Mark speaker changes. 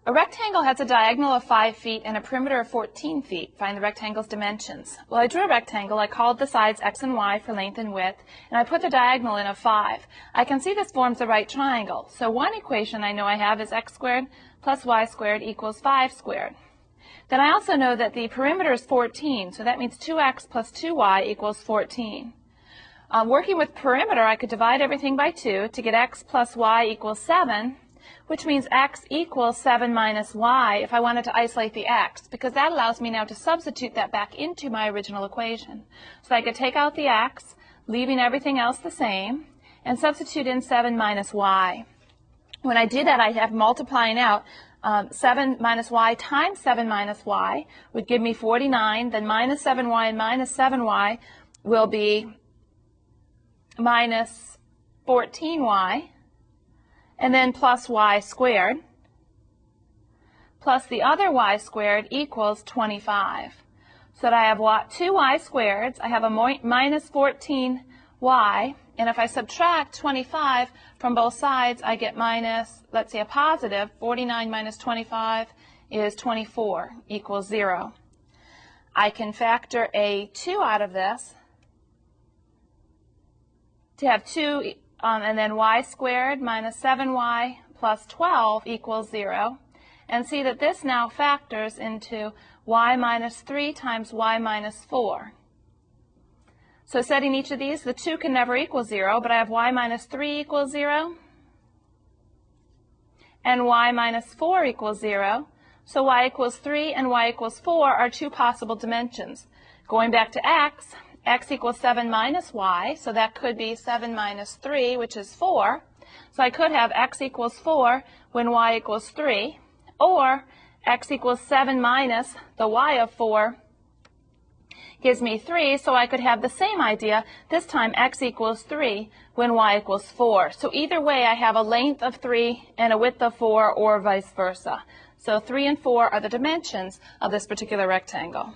Speaker 1: A rectangle has a diagonal of 5 feet and a perimeter of 14 feet. Find the rectangle's dimensions. Well, I drew a rectangle. I called the sides x and y for length and width, and I put the diagonal in of 5. I can see this forms a right triangle. So one equation I know I have is x squared plus y squared equals 5 squared. Then I also know that the perimeter is 14, so that means 2x plus 2y equals 14. Working with perimeter, I could divide everything by 2 to get x plus y equals 7, which means x equals 7 minus y if I wanted to isolate the x, because that allows me now to substitute that back into my original equation. So I could take out the x, leaving everything else the same, and substitute in 7 minus y. When I do that, I have multiplying out 7 minus y times 7 minus y would give me 49, then minus 7y and minus 7y will be minus 14y, and then plus y squared, plus the other y squared equals 25. So that I have 2y squareds, I have a minus 14y, and if I subtract 25 from both sides, I get minus, let's say a positive, 49 minus 25 is 24, equals 0. I can factor a 2 out of this to have 2, and then y squared minus 7y plus 12 equals 0. And see that this now factors into y minus 3 times y minus 4. So setting each of these, the 2 can never equal 0, but I have y minus 3 equals 0, and y minus 4 equals 0. So y equals 3 and y equals 4 are two possible dimensions. Going back to x equals 7 minus y, so that could be 7 minus 3, which is 4. So I could have x equals 4 when y equals 3, or x equals 7 minus the y of 4 gives me 3, so I could have the same idea, this time x equals 3 when y equals 4. So either way, I have a length of 3 and a width of 4, or vice versa. So 3 and 4 are the dimensions of this particular rectangle.